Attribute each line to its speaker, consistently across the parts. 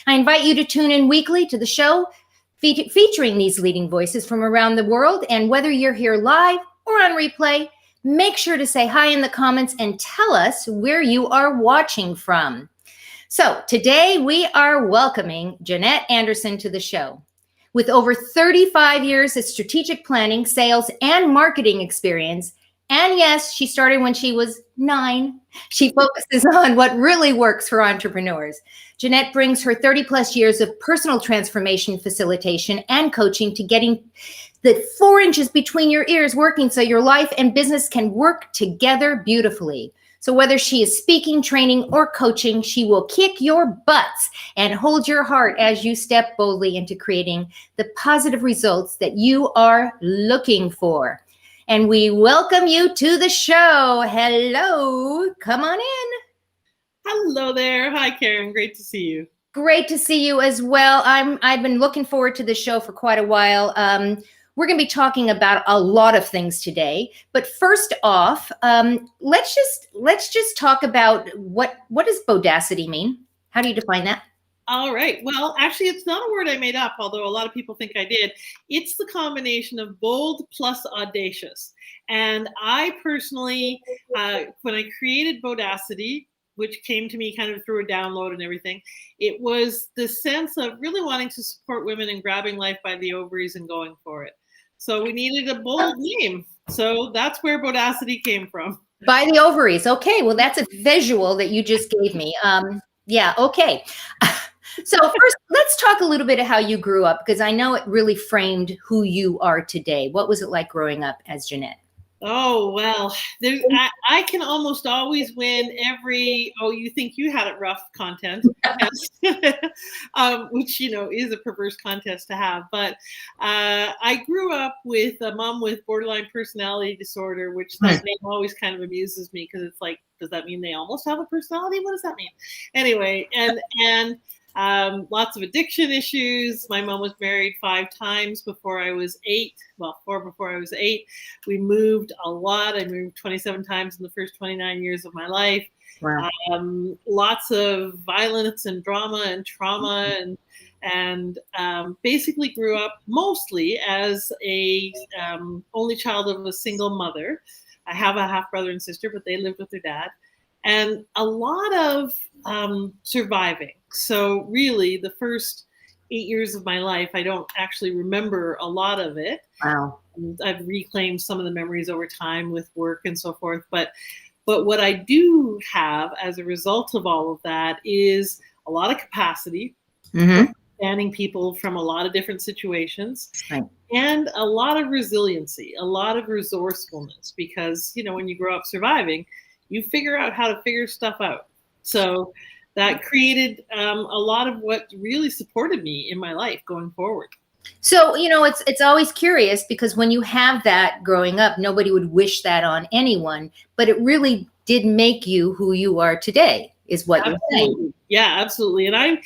Speaker 1: I invite you to tune in weekly to the show featuring these leading voices from around the world. And whether you're here live or on replay, make sure to say hi in the comments and tell us where you are watching from. So today we are welcoming Jeanette Anderson to the show. With over 35 years of strategic planning, sales, and marketing experience, and yes, she started when she was 9. She focuses on what really works for entrepreneurs. Jeanette brings her 30 plus years of personal transformation facilitation and coaching to getting the 4 inches between your ears working so your life and business can work together beautifully. So whether she is speaking, training, or coaching, she will kick your butts and hold your heart as you step boldly into creating the positive results that you are looking for. And we welcome you to the show. Hello, come on in.
Speaker 2: Hello there. Hi, Caren. Great to see you.
Speaker 1: Great to see you as well. I've been looking forward to the show for quite a while. We're going to be talking about a lot of things today, but first off, let's just talk about what does Bodacity mean? How do you define that?
Speaker 2: All right. Well, actually, it's not a word I made up, although a lot of people think I did. It's the combination of bold plus audacious. And I personally, when I created Bodacity, which came to me kind of through a download and everything, it was the sense of really wanting to support women and grabbing life by the ovaries and going for it. So we needed a bold name. So that's where Bodacity came from.
Speaker 1: By the ovaries. Okay. Well, that's a visual that you just gave me. Yeah. Okay. So first, let's talk a little bit of how you grew up, because I know it really framed who you are today. What was it like growing up as Jeanette?
Speaker 2: Oh, well, I can almost always win every, you think you had it rough content, which, is a perverse contest to have. But I grew up with a mom with borderline personality disorder, which that name always kind of amuses me, because it's like, does that mean they almost have a personality? What does that mean? Anyway, and lots of addiction issues. My mom was married 5 times before I was 8. Well, 4 before I was 8. We moved a lot. I moved 27 times in the first 29 years of my life.
Speaker 1: Wow.
Speaker 2: Lots of violence and drama and trauma, and basically grew up mostly as a only child of a single mother. I have a half brother and sister, but they lived with their dad. And a lot of surviving. So really, the first 8 years of my life, I don't actually remember a lot of it.
Speaker 1: Wow.
Speaker 2: I've reclaimed some of the memories over time with work and so forth. But what I do have as a result of all of that is a lot of capacity, understanding people from a lot of different situations,
Speaker 1: right,
Speaker 2: and a lot of resiliency, a lot of resourcefulness, because, when you grow up surviving, you figure out how to figure stuff out. So that created a lot of what really supported me in my life going forward.
Speaker 1: So, it's always curious, because when you have that growing up, nobody would wish that on anyone, but it really did make you who you are today, is what you're saying.
Speaker 2: Yeah, absolutely. And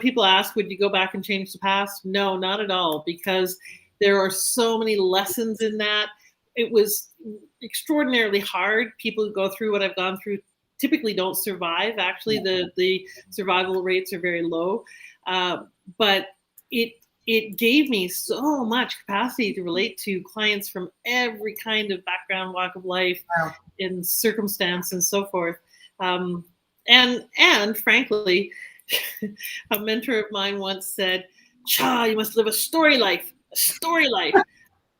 Speaker 2: people ask, would you go back and change the past? No, not at all, because there are so many lessons in that. It was extraordinarily hard. People who go through what I've gone through typically don't survive. Actually, the survival rates are very low. But it gave me so much capacity to relate to clients from every kind of background, walk of life, and circumstance, and so forth. And frankly, a mentor of mine once said, "Cha, you must live a story life, a story life."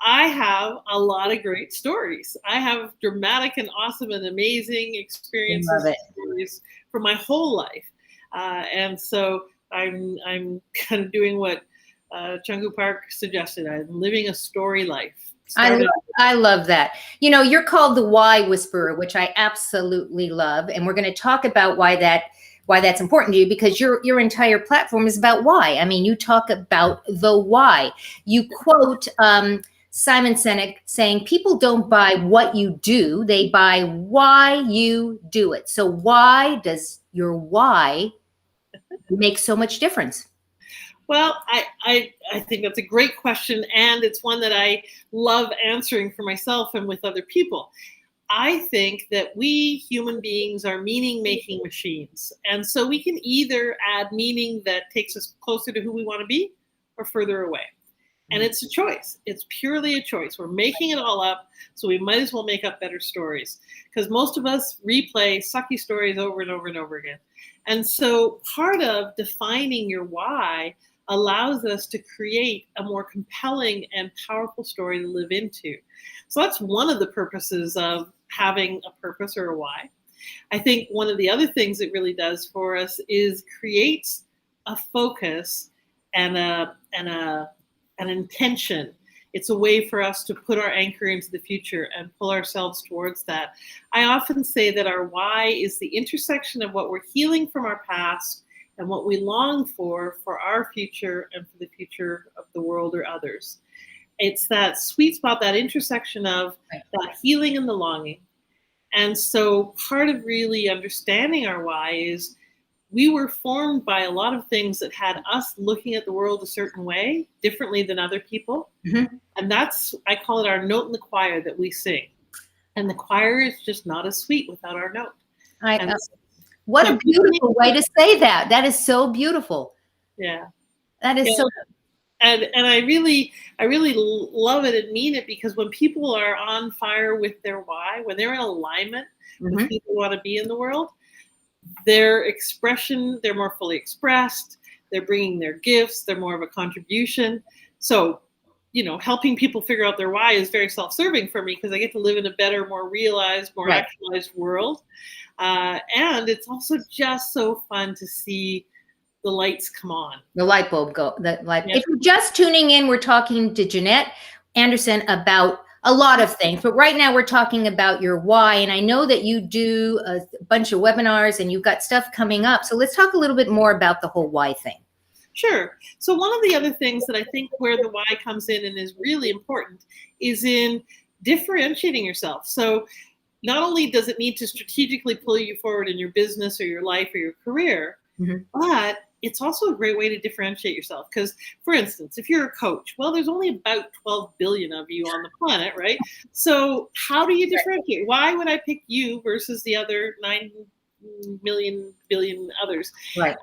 Speaker 2: I have a lot of great stories. I have dramatic and awesome and amazing experiences and stories for my whole life. And so I'm kind of doing what Chungu Park suggested. I'm living a story life.
Speaker 1: I love that. You're called the Why Whisperer, which I absolutely love. And we're going to talk about why that's important to you, because your entire platform is about why. I mean, you talk about the why. You quote Simon Sinek saying, people don't buy what you do, they buy why you do it. So why does your why make so much difference?
Speaker 2: Well, I think that's a great question, and it's one that I love answering for myself and with other people. I think that we human beings are meaning-making machines. And so we can either add meaning that takes us closer to who we want to be or further away. And it's a choice. It's purely a choice. We're making it all up, so we might as well make up better stories. Because most of us replay sucky stories over and over and over again. And so part of defining your why allows us to create a more compelling and powerful story to live into. So that's one of the purposes of having a purpose or a why. I think one of the other things it really does for us is creates a focus and an intention. It's a way for us to put our anchor into the future and pull ourselves towards that. I often say that our why is the intersection of what we're healing from our past and what we long for our future and for the future of the world or others. It's that sweet spot, that intersection of that healing and the longing. And so part of really understanding our why is we were formed by a lot of things that had us looking at the world a certain way, differently than other people. Mm-hmm. And that's, I call it our note in the choir that we sing. And the choir is just not as sweet without our note.
Speaker 1: What a beautiful way to say that. That is so beautiful.
Speaker 2: Yeah.
Speaker 1: That is so.
Speaker 2: And I really love it and mean it, because when people are on fire with their why, when they're in alignment with who they want to be in the world, their expression, they're more fully expressed, they're bringing their gifts, they're more of a contribution. So, helping people figure out their why is very self-serving for me, because I get to live in a better, more realized, more actualized world. And it's also just so fun to see the lights come on.
Speaker 1: The light bulb go. If you're just tuning in, we're talking to Jeanette Anderson about a lot of things, but right now we're talking about your why. And I know that you do a bunch of webinars and you've got stuff coming up. So let's talk a little bit more about the whole why thing.
Speaker 2: Sure. So one of the other things that I think where the why comes in and is really important is in differentiating yourself. So not only does it need to strategically pull you forward in your business or your life or your career, but it's also a great way to differentiate yourself. Because, for instance, if you're a coach, well, there's only about 12 billion of you on the planet, right? So how do you differentiate? Why would I pick you versus the other 9 million billion others?
Speaker 1: Right.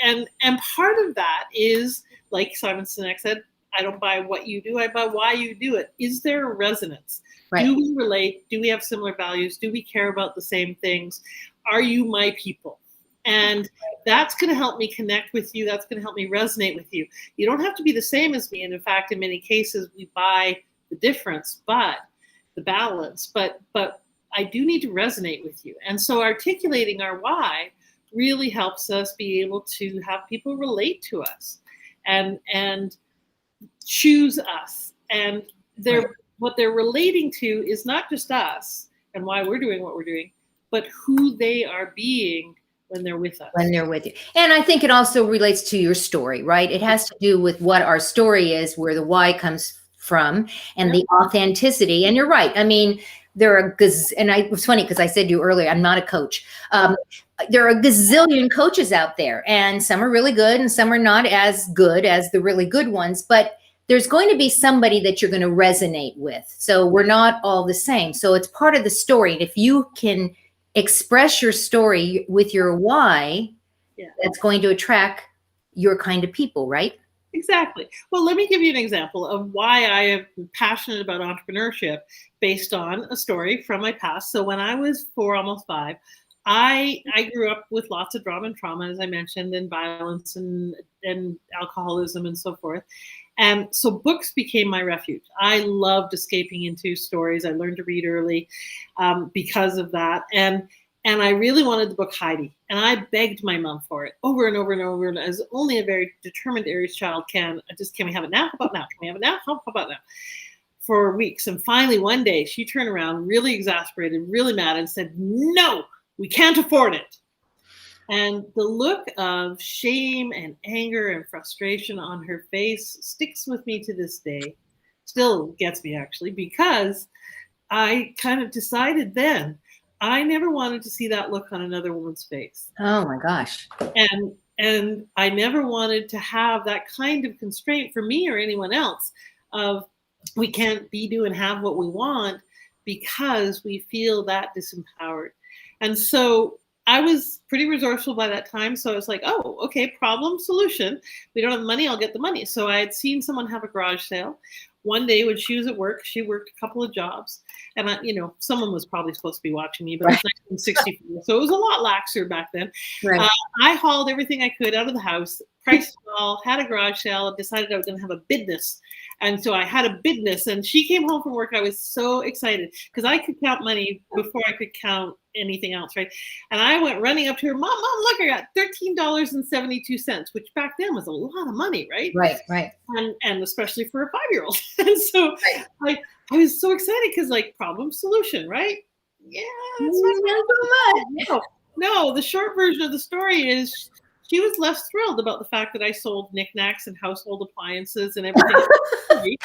Speaker 2: And part of that is, like Simon Sinek said, I don't buy what you do, I buy why you do it. Is there a resonance? Right. Do we relate? Do we have similar values? Do we care about the same things? Are you my people? And that's going to help me connect with you. That's going to help me resonate with you. You don't have to be the same as me. And in fact, in many cases, we buy the difference, but the balance. But I do need to resonate with you. And so articulating our why really helps us be able to have people relate to us and choose us. And what they're relating to is not just us and why we're doing what we're doing, but who they are being when they're with us.
Speaker 1: When they're with you. And I think it also relates to your story, right? It has to do with what our story is, where the why comes from, and the authenticity. And you're right. I mean, there are, it was funny because I said to you earlier, I'm not a coach. There are a gazillion coaches out there, and some are really good and some are not as good as the really good ones, but there's going to be somebody that you're going to resonate with. So we're not all the same. So it's part of the story. And if you can express your story with your why, that's going to attract your kind of people, right?
Speaker 2: Exactly. Well, let me give you an example of why I am passionate about entrepreneurship based on a story from my past. So when I was 4, almost 5, I grew up with lots of drama and trauma, as I mentioned, and violence and alcoholism and so forth. And so books became my refuge. I loved escaping into stories. I learned to read early because of that. And I really wanted the book Heidi. And I begged my mom for it over and over and over. And as only a very determined Aries child can, can we have it now? How about now? Can we have it now? How about now? For weeks. And finally, one day, she turned around really exasperated, really mad, and said, no, we can't afford it. And the look of shame and anger and frustration on her face sticks with me to this day. Still gets me, actually, because I kind of decided then I never wanted to see that look on another woman's face.
Speaker 1: Oh my gosh.
Speaker 2: And I never wanted to have that kind of constraint for me or anyone else of we can't be, do, and have what we want because we feel that disempowered. And so I was pretty resourceful by that time. So I was like, oh, okay, problem, solution. We don't have money, I'll get the money. So I had seen someone have a garage sale. One day when she was at work, she worked a couple of jobs. And, someone was probably supposed to be watching me, but it was 1964. So it was a lot laxer back then.
Speaker 1: Right.
Speaker 2: I hauled everything I could out of the house, priced it all, had a garage sale, and decided I was going to have a business. And so I had a business, and she came home from work. I was so excited because I could count money before I could count anything else, right? And I went running up to her, Mom, look, I got $13.72, which back then was a lot of money, right?
Speaker 1: Right.
Speaker 2: And especially for a 5-year-old. And so I was so excited because problem solution, right? Yeah, that's right. No, the short version of the story is she was less thrilled about the fact that I sold knickknacks and household appliances and everything,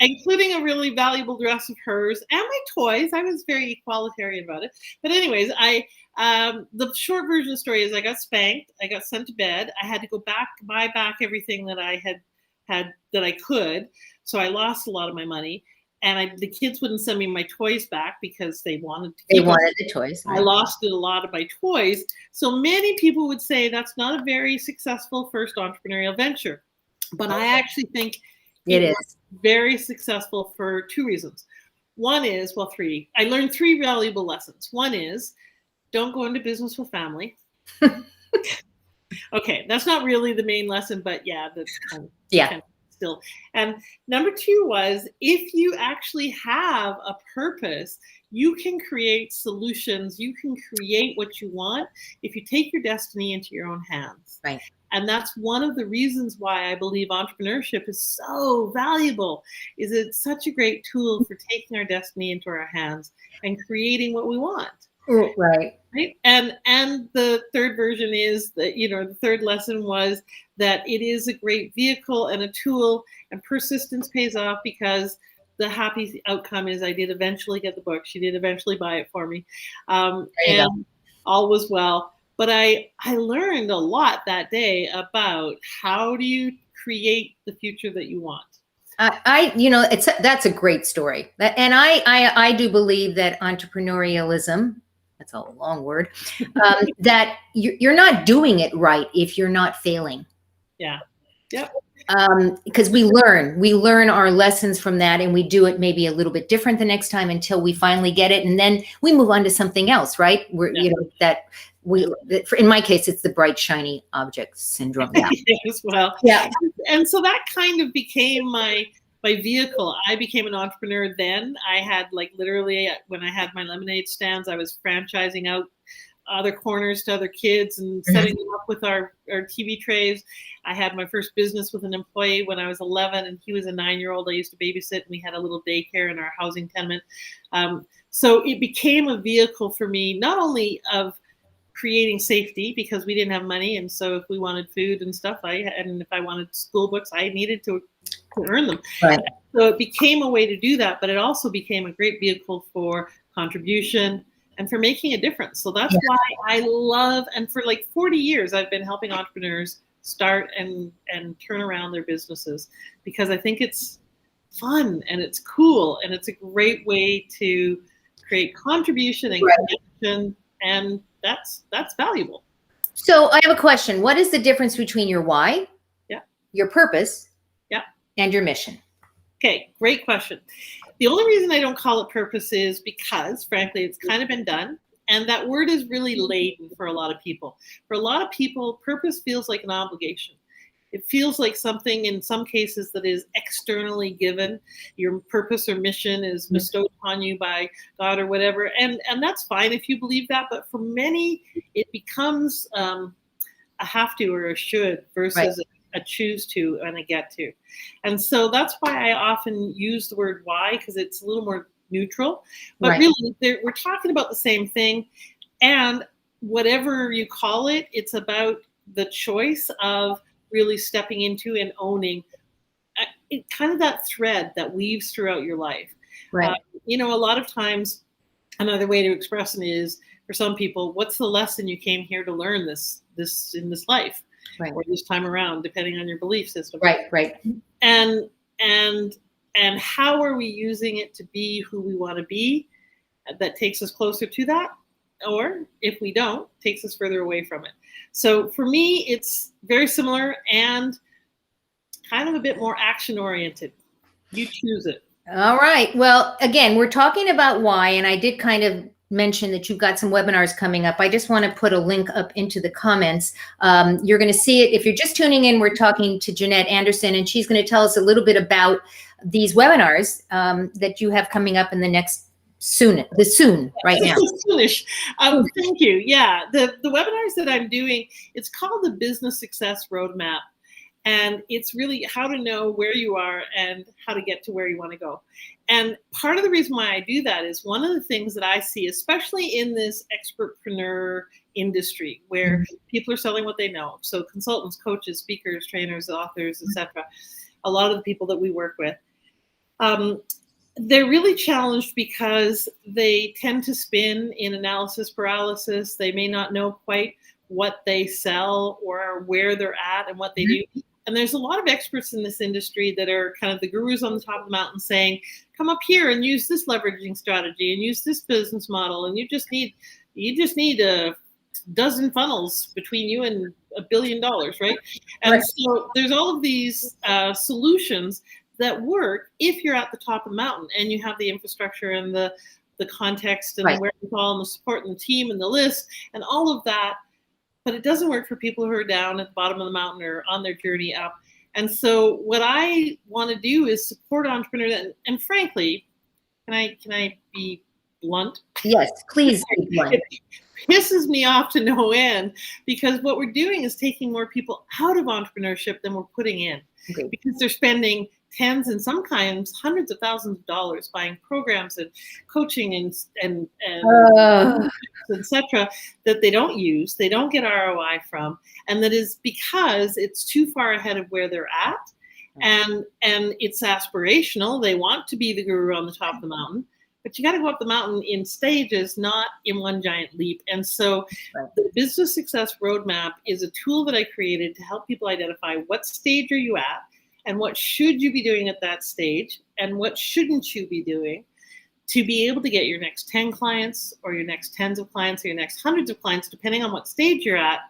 Speaker 2: including a really valuable dress of hers and my toys. I was very egalitarian about it. But anyways, the short version of the story is I got spanked. I got sent to bed. I had to go back, buy back everything that I had that I could. So I lost a lot of my money. And the kids wouldn't send me my toys back because they wanted
Speaker 1: the toys.
Speaker 2: Right? I lost a lot of my toys. So many people would say that's not a very successful first entrepreneurial venture. But I actually think
Speaker 1: it is
Speaker 2: very successful for 2 reasons. One is, 3. I learned 3 valuable lessons. One is, don't go into business with family. Okay, that's not really the main lesson, but yeah, that's kind of still. And number 2 was, if you actually have a purpose, you can create solutions. You can create what you want if you take your destiny into your own hands.
Speaker 1: Right.
Speaker 2: And that's one of the reasons why I believe entrepreneurship is so valuable, is it's such a great tool for taking our destiny into our hands and creating what we want.
Speaker 1: Right.
Speaker 2: And the third version is that, the third lesson was that it is a great vehicle and a tool, and persistence pays off, because the happy outcome is I did eventually get the book. She did eventually buy it for me. And all was well. But I learned a lot that day about how do you create the future that you want.
Speaker 1: That's a great story. And I do believe that entrepreneurialism, that's a long word, that you're not doing it right if you're not failing.
Speaker 2: Yeah. Yep.
Speaker 1: Because we learn our lessons from that, and we do it maybe a little bit different the next time until we finally get it, and then we move on to something else, right? In my case, it's the bright shiny object syndrome. Yeah.
Speaker 2: Yes, well,
Speaker 1: yeah.
Speaker 2: And so that kind of became my vehicle. I became an entrepreneur then. I had literally, when I had my lemonade stands, I was franchising out other corners to other kids and setting them up with our TV trays. I had my first business with an employee when I was 11, and he was a 9-year-old. I used to babysit, and we had a little daycare in our housing tenement. So it became a vehicle for me, not only of creating safety, because we didn't have money, and so if we wanted food and stuff, and if I wanted school books, I needed to earn them.
Speaker 1: Right.
Speaker 2: So it became a way to do that, but it also became a great vehicle for contribution and for making a difference. So that's why I love, and for 40 years, I've been helping entrepreneurs start and turn around their businesses, because I think it's fun and it's cool and it's a great way to create contribution and connection, and that's valuable.
Speaker 1: So I have a question. What is the difference between your why, your purpose, and your mission?
Speaker 2: Okay, great question. The only reason I don't call it purpose is because, frankly, it's kind of been done. And that word is really laden for a lot of people. For a lot of people, purpose feels like an obligation. It feels like something, in some cases, that is externally given. Your purpose or mission is bestowed upon you by God or whatever. And that's fine if you believe that. But for many, it becomes a have to or a should versus a choose to and a get to. And so that's why I often use the word why, because it's a little more neutral. But really, we're talking about the same thing. And whatever you call it, it's about the choice of really stepping into and owning kind of that thread that weaves throughout your life.
Speaker 1: Right.
Speaker 2: A lot of times, another way to express it is, for some people, what's the lesson you came here to learn this in this life? Or this time around, depending on your belief system.
Speaker 1: Right.
Speaker 2: And and how are we using it to be who we want to be that takes us closer to that, or if we don't, takes us further away from it. So for me, it's very similar and kind of a bit more action oriented. You choose it.
Speaker 1: All right. Well, again, we're talking about why, and I did kind of mention that you've got some webinars coming up. I just want to put a link up into the comments. You're going to see it. If you're just tuning in, we're talking to Jeanette Anderson, and she's going to tell us a little bit about these webinars that you have coming up in the soon right now.
Speaker 2: Soonish. Thank you. Yeah, the webinars that I'm doing, it's called the Business Success Roadmap. And it's really how to know where you are and how to get to where you want to go. And part of the reason why I do that is one of the things that I see, especially in this expertpreneur industry where people are selling what they know. So consultants, coaches, speakers, trainers, authors, etc. A lot of the people that we work with, they're really challenged because they tend to spin in analysis paralysis. They may not know quite what they sell or where they're at and what they do. And there's a lot of experts in this industry that are kind of the gurus on the top of the mountain saying, come up here and use this leveraging strategy and use this business model. And you just need a dozen funnels between you and $1 billion, right? And so there's all of these solutions that work if you're at the top of the mountain and you have the infrastructure and the context and the wherewithal and the support and the team and the list and all of that. But it doesn't work for people who are down at the bottom of the mountain or on their journey up. And so what I want to do is support entrepreneurs. And frankly, can I be blunt?
Speaker 1: Yes, please be blunt.
Speaker 2: It pisses me off to no end because what we're doing is taking more people out of entrepreneurship than we're putting in, because they're spending tens and sometimes hundreds of thousands of dollars buying programs and coaching and etc. that they don't use, they don't get ROI from, and that is because it's too far ahead of where they're at, and it's aspirational. They want to be the guru on the top of the mountain, but you got to go up the mountain in stages, not in one giant leap. And so the Business Success Roadmap is a tool that I created to help people identify what stage are you at, and what should you be doing at that stage, and what shouldn't you be doing to be able to get your next 10 clients or your next tens of clients or your next hundreds of clients, depending on what stage you're at,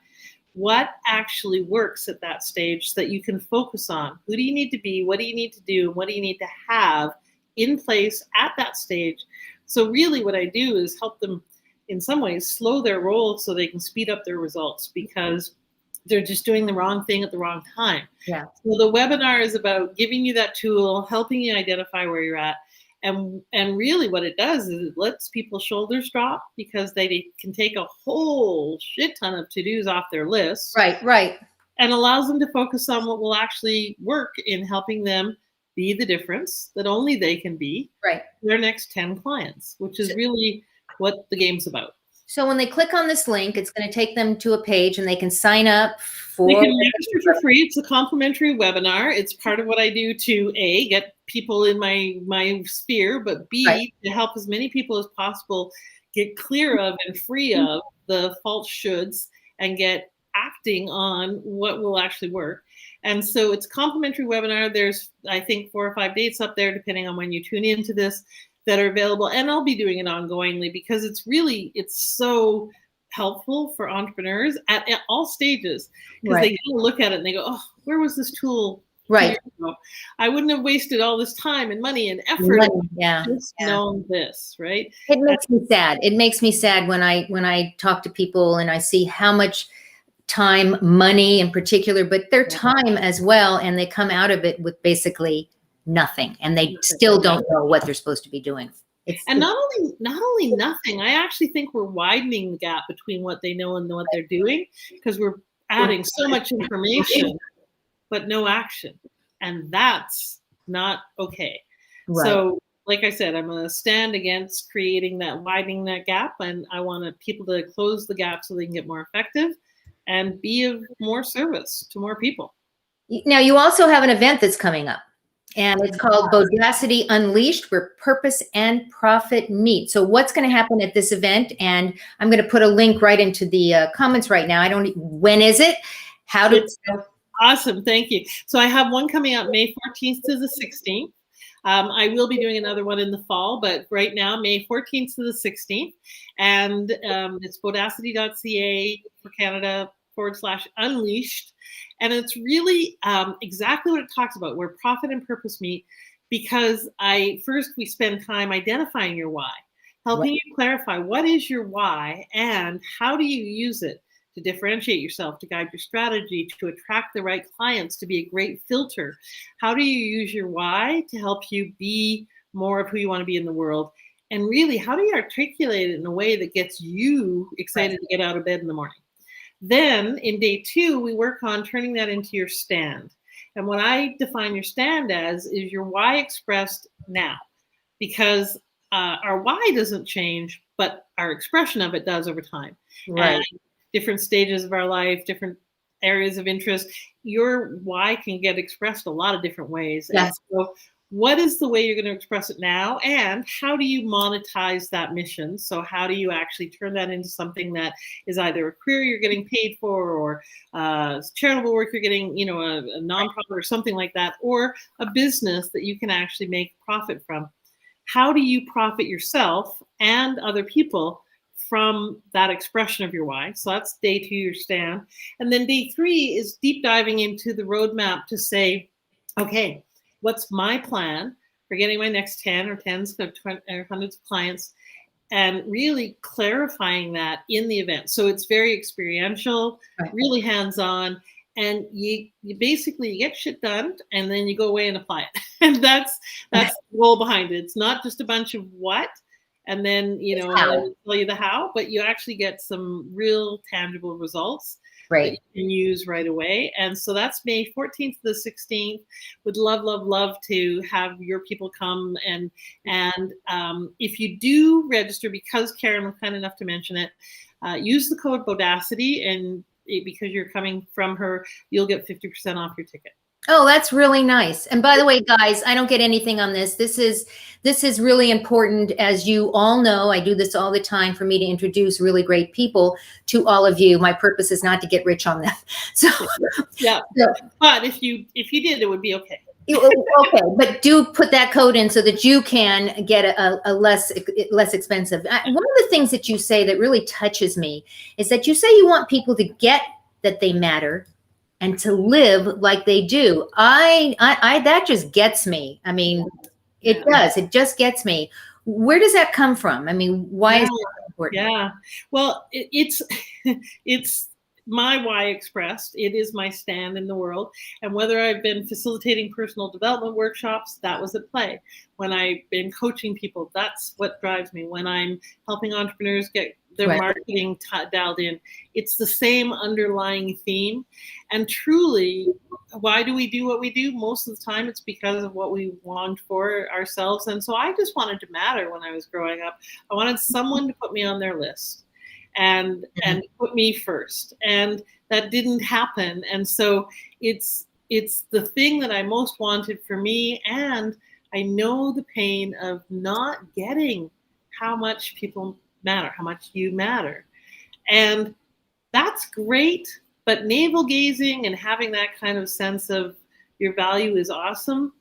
Speaker 2: what actually works at that stage so that you can focus on who do you need to be, what do you need to do, what do you need to have in place at that stage. So really what I do is help them in some ways slow their roll so they can speed up their results, because they're just doing the wrong thing at the wrong time.
Speaker 1: Yeah.
Speaker 2: So the webinar is about giving you that tool, helping you identify where you're at. And really what it does is it lets people's shoulders drop because they can take a whole shit ton of to-dos off their list.
Speaker 1: Right.
Speaker 2: And allows them to focus on what will actually work in helping them be the difference that only they can be.
Speaker 1: Right.
Speaker 2: Their next 10 clients, which is really what the game's about.
Speaker 1: So when they click on this link, it's going to take them to a page and they can sign up for...
Speaker 2: They can register for free. It's a complimentary webinar. It's part of what I do to A, get people in my sphere, but B, to help as many people as possible get clear of and free of the false shoulds and get acting on what will actually work. And so it's a complimentary webinar. There's, I think, 4 or 5 dates up there, depending on when you tune into this, that are available. And I'll be doing it ongoingly because it's so helpful for entrepreneurs at all stages, because they look at it and they go, oh, where was this tool?
Speaker 1: Right.
Speaker 2: I wouldn't have wasted all this time and money and effort just known this, right?
Speaker 1: It makes me sad. It makes me sad when I talk to people and I see how much time, money in particular, but their time as well, and they come out of it with basically nothing, and they still don't know what they're supposed to be doing.
Speaker 2: And not only nothing, I actually think we're widening the gap between what they know and what they're doing, because we're adding so much information, but no action. And that's not okay. Right. So, like I said, I'm going to stand against widening that gap. And I want people to close the gap so they can get more effective and be of more service to more people.
Speaker 1: Now, you also have an event that's coming up, and it's called Bodacity Unleashed, where purpose and profit meet. So what's going to happen at this event? And I'm going to put a link right into the comments right now. When is it? How did
Speaker 2: Awesome. Thank you. So I have one coming out May 14th to the 16th. I will be doing another one in the fall, but right now, May 14th to the 16th. And it's bodacity.ca for Canada /unleashed. And it's really exactly what it talks about, where profit and purpose meet, because we spend time identifying your why, helping you clarify what is your why and how do you use it to differentiate yourself, to guide your strategy, to attract the right clients, to be a great filter. How do you use your why to help you be more of who you want to be in the world? And really, how do you articulate it in a way that gets you excited to get out of bed in the morning? Then in day 2, we work on turning that into your stand. And what I define your stand as is your why expressed now, because our why doesn't change, but our expression of it does over time.
Speaker 1: Right.
Speaker 2: And different stages of our life, different areas of interest, your why can get expressed a lot of different ways.
Speaker 1: Yes.
Speaker 2: And so what is the way you're going to express it now? And how do you monetize that mission? So how do you actually turn that into something that is either a career you're getting paid for, or charitable work you're getting, a nonprofit or something like that, or a business that you can actually make profit from? How do you profit yourself and other people from that expression of your why? So that's day 2, your stand. And then day 3 is deep diving into the roadmap to say, okay, what's my plan for getting my next 10 or tens or hundreds of clients, and really clarifying that in the event. So it's very experiential, really hands-on, and you basically get shit done, and then you go away and apply it. And that's the goal behind it. It's not just a bunch of what, and then, and then tell you the how, but you actually get some real tangible results that you can use right away. And so that's May 14th to the 16th. Would love to have your people come. And if you do register, because Caren was kind enough to mention it, use the code Bodacity, and because you're coming from her, you'll get 50% off your ticket.
Speaker 1: Oh, that's really nice. And by the way, guys, I don't get anything on this. This is really important. As you all know, I do this all the time for me to introduce really great people to all of you. My purpose is not to get rich on them. So
Speaker 2: yeah. But if you did, it would be okay.
Speaker 1: Okay, but do put that code in so that you can get a less expensive. One of the things that you say that really touches me is that you say you want people to get that they matter and to live like they do. I that just gets me. I mean, it does. It just gets me. Where does that come from? I mean, why is that important?
Speaker 2: Yeah. Well, it's my why expressed. It is my stand in the world. And whether I've been facilitating personal development workshops, that was at play. When I've been coaching people, that's what drives me. When I'm helping entrepreneurs get their marketing dialed in, it's the same underlying theme. And truly, why do we do what we do? Most of the time, it's because of what we want for ourselves. And so I just wanted to matter when I was growing up. I wanted someone to put me on their list and put me first. And that didn't happen. And so it's the thing that I most wanted for me. And I know the pain of not getting how much people matter, how much you matter. And that's great, but navel gazing and having that kind of sense of your value is awesome.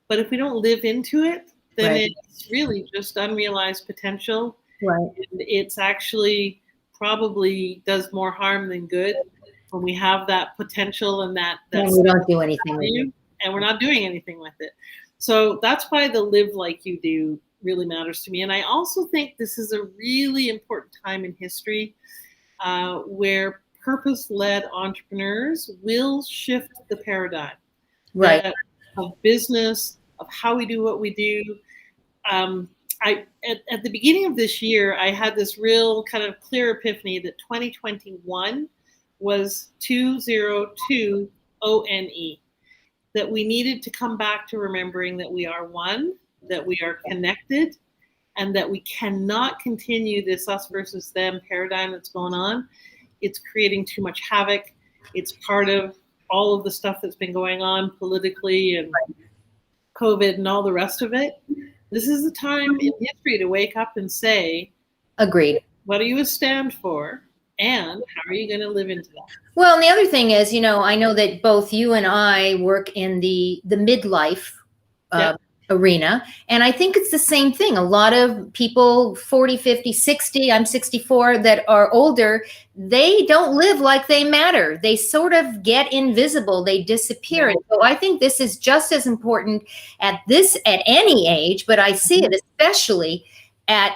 Speaker 2: But if we don't live into it, then it's really just unrealized potential.
Speaker 1: Right.
Speaker 2: And it's actually probably does more harm than good when we have that potential and that
Speaker 1: we don't do anything with it.
Speaker 2: And we're not doing anything with it. So that's why the live like you do really matters to me. And I also think this is a really important time in history where purpose-led entrepreneurs will shift the paradigm of business, of how we do what we do. At the beginning of this year, I had this real kind of clear epiphany that 2021 was 202 ONE, that we needed to come back to remembering that we are one, that we are connected, and that we cannot continue this us versus them paradigm that's going on. It's creating too much havoc. It's part of all of the stuff that's been going on politically and COVID and all the rest of it. This is the time in history to wake up and say,
Speaker 1: agreed.
Speaker 2: What do you stand for? And how are you going to live into that?
Speaker 1: Well, and the other thing is, I know that both you and I work in the midlife arena. And I think it's the same thing. A lot of people 40, 50, 60, I'm 64, that are older, they don't live like they matter. They sort of get invisible, they disappear. And so I think this is just as important at any age, but I see it especially at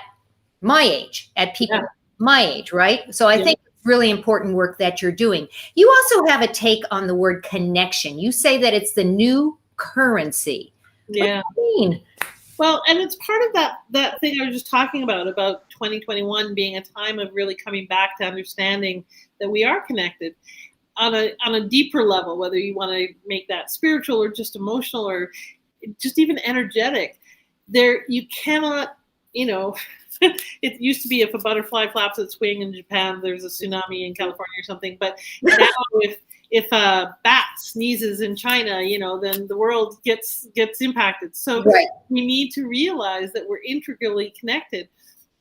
Speaker 1: my age, at people my age, right? So I think it's really important work that you're doing. You also have a take on the word connection. You say that it's the new currency.
Speaker 2: Yeah.
Speaker 1: What do you mean?
Speaker 2: Well, and it's part of that thing I was just talking about 2021 being a time of really coming back to understanding that we are connected on a deeper level, whether you want to make that spiritual or just emotional or just even energetic. There, you cannot, it used to be if a butterfly flaps its wing in Japan, there's a tsunami in California or something. But now if a bat sneezes in China, then the world gets impacted. So we need to realize that we're integrally connected.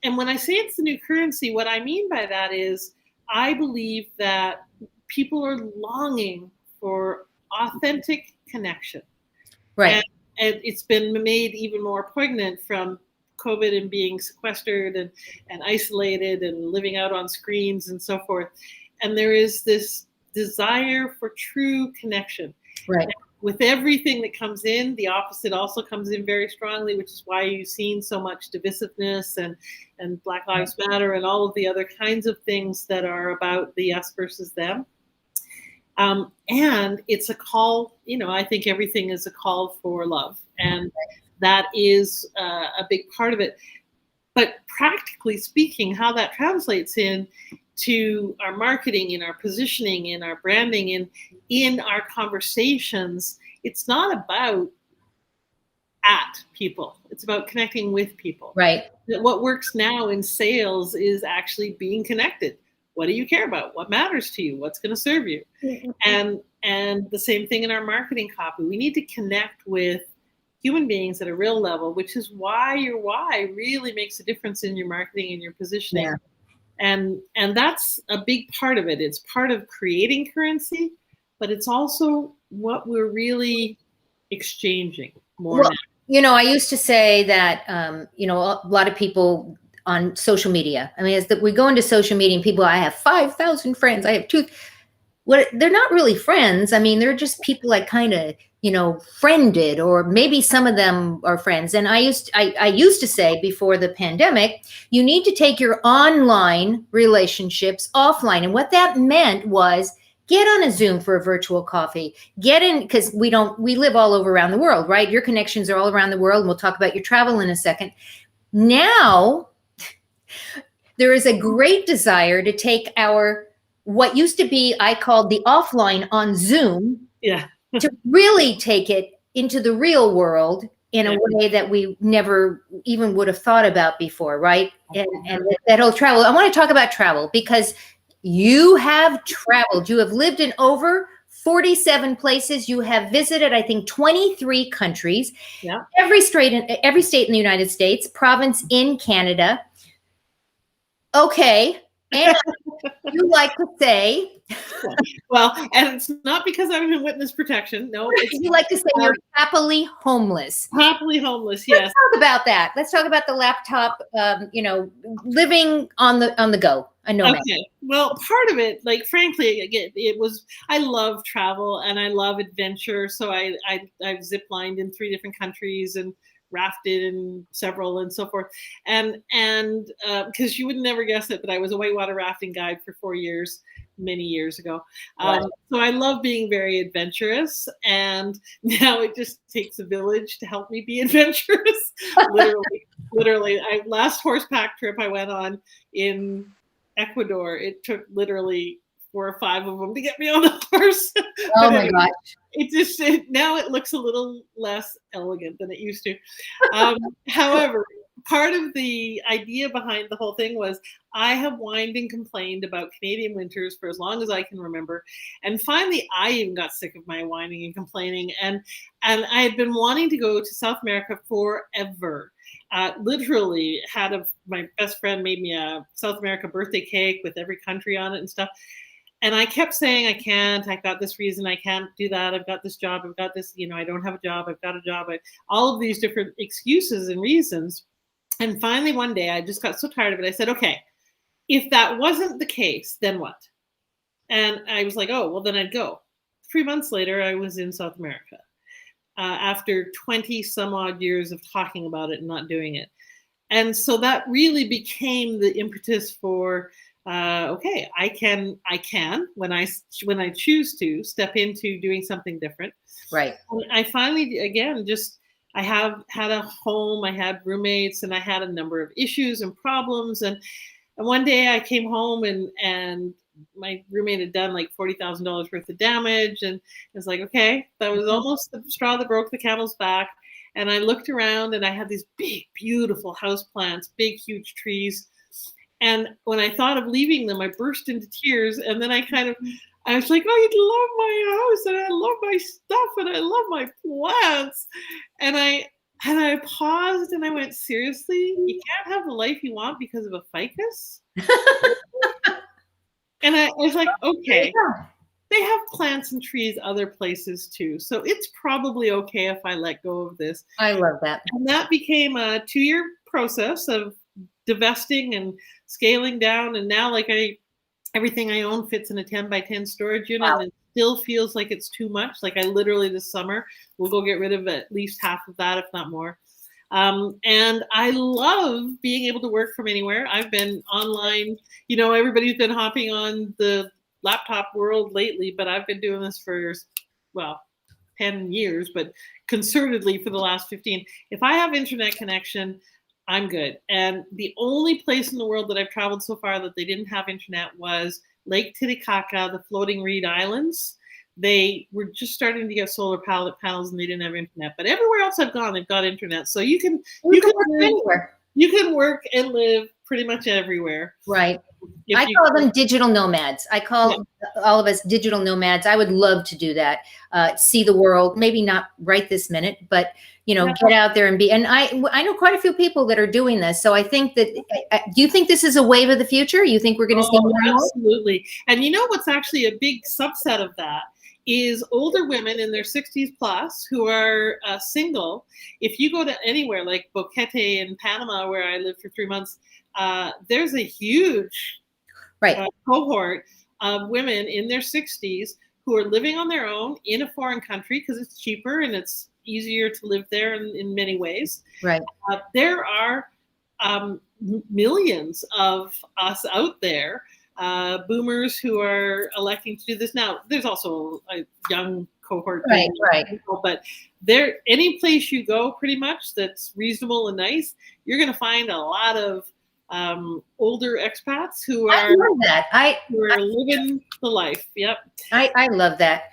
Speaker 2: And when I say it's the new currency, what I mean by that is I believe that people are longing for authentic connection.
Speaker 1: Right.
Speaker 2: And it's been made even more poignant from COVID and being sequestered and isolated and living out on screens and so forth. And there is this desire for true connection.
Speaker 1: Right.
Speaker 2: And with everything that comes in, the opposite also comes in very strongly, which is why you've seen so much divisiveness and Black Lives Matter and all of the other kinds of things that are about the us versus them. And it's a call, I think everything is a call for love. And that is a big part of it. But practically speaking, how that translates to our marketing, in our positioning, in our branding, in our conversations, it's not about at people. It's about connecting with people.
Speaker 1: Right.
Speaker 2: What works now in sales is actually being connected. What do you care about? What matters to you? What's going to serve you? And the same thing in our marketing copy. We need to connect with human beings at a real level, which is why your why really makes a difference in your marketing and your positioning.
Speaker 1: Yeah.
Speaker 2: And that's a big part of it. It's part of creating currency, but it's also what we're really exchanging more now.
Speaker 1: I used to say that, a lot of people on social media, as that we go into social media and people, I have 5,000 friends, I have they're not really friends. They're just people I kind of, friended, or maybe some of them are friends. And I used to say before the pandemic, you need to take your online relationships offline. And what that meant was get on a Zoom for a virtual coffee, get in, because we live all over around the world, right? Your connections are all around the world. And we'll talk about your travel in a second. Now, there is a great desire to take what used to be, I called the offline on Zoom, to really take it into the real world in a way that we never even would have thought about before, right? And that whole travel. I want to talk about travel because you have traveled. You have lived in over 47 places. You have visited, I think, 23 countries.
Speaker 2: Yeah.
Speaker 1: Every state in the United States, province in Canada. Okay. And you like to say,
Speaker 2: well, and it's not because I'm in witness protection. No,
Speaker 1: you like to say you're happily homeless.
Speaker 2: Happily homeless, yes.
Speaker 1: Let's talk about that. Let's talk about the laptop. Living on the go. A nomad.
Speaker 2: Okay. Well, part of it, frankly, again, I love travel and I love adventure. So I've zip lined in 3 different countries and rafted in several and so forth. And because you would never guess it, but I was a whitewater rafting guide for 4 years, many years ago.
Speaker 1: Right.
Speaker 2: So I love being very adventurous, and now it just takes a village to help me be adventurous. Literally. Last horseback trip I went on in Ecuador, it took literally 4 or 5 of them to get me on the horse.
Speaker 1: Oh my gosh.
Speaker 2: Now it looks a little less elegant than it used to. However, part of the idea behind the whole thing was I have whined and complained about Canadian winters for as long as I can remember. And finally, I even got sick of my whining and complaining. And I had been wanting to go to South America forever. Literally my best friend made me a South America birthday cake with every country on it and stuff. And I kept saying, I can't, I've got this reason, I can't do that, I've got this job, I've got this, I don't have a job, I've got a job, all of these different excuses and reasons. And finally, one day, I just got so tired of it. I said, okay, if that wasn't the case, then what? And I was like, oh, well, then I'd go. 3 months later, I was in South America after 20 some odd years of talking about it and not doing it. And so that really became the impetus for, okay, I can, when I choose to step into doing something different.
Speaker 1: Right.
Speaker 2: And I finally, again, I have had a home, I had roommates, and I had a number of issues and problems. And one day I came home and my roommate had done like $40,000 worth of damage. And I was like, okay, that was almost the straw that broke the camel's back. And I looked around and I had these big, beautiful houseplants, big, huge trees. And when I thought of leaving them, I burst into tears. And then I was like, oh, you love my house and I love my stuff and I love my plants. And I paused and I went, seriously, you can't have the life you want because of a ficus? And I was like, okay, they have plants and trees other places too. So it's probably okay if I let go of this.
Speaker 1: I love that.
Speaker 2: And that became a 2-year process of divesting and scaling down. And now everything I own fits in a 10 by 10 storage unit. Wow. And it still feels like it's too much. Like I literally this summer will go get rid of at least half of that, if not more. And I love being able to work from anywhere. I've been online, everybody's been hopping on the laptop world lately, but I've been doing this for, 10 years, but concertedly for the last 15. If I have internet connection, I'm good. And the only place in the world that I've traveled so far that they didn't have internet was Lake Titicaca, the floating reed islands. They were just starting to get solar panels and they didn't have internet. But everywhere else I've gone, they've got internet. So you can work anywhere. You can work and live pretty much everywhere.
Speaker 1: Right. I call them digital nomads. I call all of us digital nomads. I would love to do that. See the world, maybe not right this minute, but get out there and be. And I know quite a few people that are doing this. So I think that. Do you think this is a wave of the future? You think we're going to see more?
Speaker 2: Absolutely. And what's actually a big subset of that is older women in their 60s plus who are single. If you go to anywhere like Boquete in Panama, where I lived for 3 months, there's a huge cohort of women in their 60s who are living on their own in a foreign country because it's cheaper and it's easier to live there in many ways.
Speaker 1: Right.
Speaker 2: There are millions of us out there, boomers who are electing to do this now. There's also a young cohort.
Speaker 1: Right.
Speaker 2: But any place you go pretty much that's reasonable and nice, you're going to find a lot of older expats who are living the life. Yep.
Speaker 1: I love that.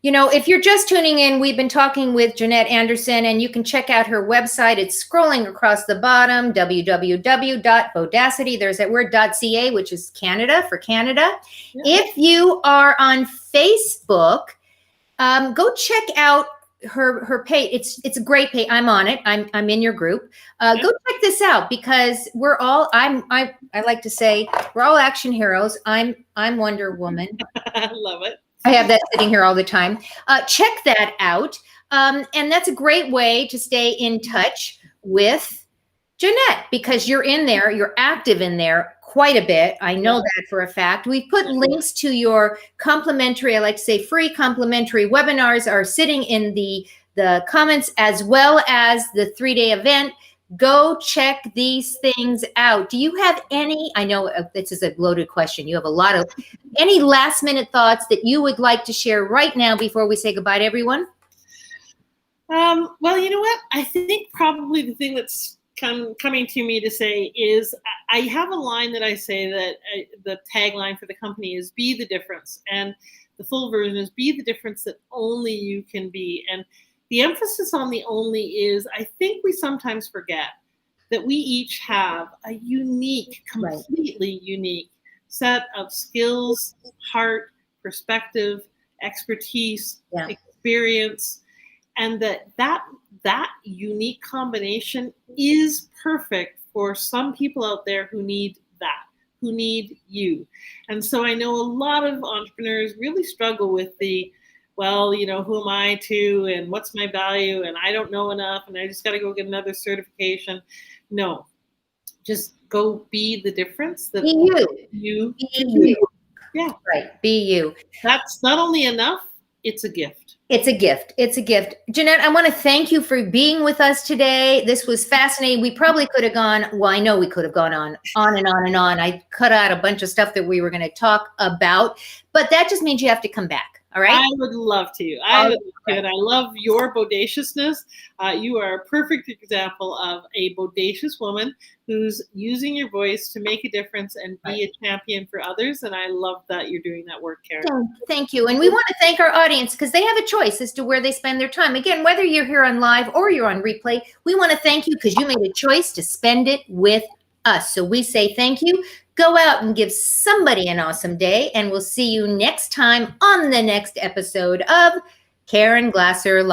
Speaker 1: If you're just tuning in, we've been talking with Jeanette Anderson, and you can check out her website. It's scrolling across the bottom, www.bodacity. There's that word .ca, which is Canada for Canada. Yeah. If you are on Facebook, go check out her page. It's a great page. I'm on it. I'm in your group. Go check this out because we're all. I like to say we're all action heroes. I'm Wonder Woman.
Speaker 2: I love it.
Speaker 1: I have that sitting here all the time. Check that out. And that's a great way to stay in touch with Jeanette because you're in there. You're active in there quite a bit. I know that for a fact. We've put links to your complimentary, I like to say free complimentary webinars are sitting in the comments as well as the 3-day event. Go check these things out. Do you have any, I know this is a loaded question. You have a lot of, any last minute thoughts that you would like to share right now before we say goodbye to everyone?
Speaker 2: Well, you know what? I think probably the thing that's coming to me to say is I have a line that I say that the tagline for the company is be the difference. And the full version is be the difference that only you can be. And the emphasis on the only is I think we sometimes forget that we each have a unique, completely unique set of skills, heart, perspective, expertise, experience, and that unique combination is perfect for some people out there who need that, who need you. And so I know a lot of entrepreneurs really struggle with the, well, who am I to, and what's my value, and I don't know enough, and I just got to go get another certification. No, just go be the difference that
Speaker 1: Be you.
Speaker 2: you
Speaker 1: Be
Speaker 2: can
Speaker 1: you.
Speaker 2: do. Yeah.
Speaker 1: Right. Be you.
Speaker 2: That's not only enough, it's a gift.
Speaker 1: It's a gift. It's a gift. Jeanette, I want to thank you for being with us today. This was fascinating. We probably could have gone, well, I know we could have gone on and on and on. I cut out a bunch of stuff that we were going to talk about, but that just means you have to come back. All right.
Speaker 2: I would love to. I love your bodaciousness. You are a perfect example of a bodacious woman who's using your voice to make a difference and be a champion for others. And I love that you're doing that work, Caren.
Speaker 1: Thank you. And we want to thank our audience because they have a choice as to where they spend their time. Again, whether you're here on live or you're on replay, we want to thank you because you made a choice to spend it with us. So we say thank you. Go out and give somebody an awesome day, and we'll see you next time on the next episode of Caren Glasser Live.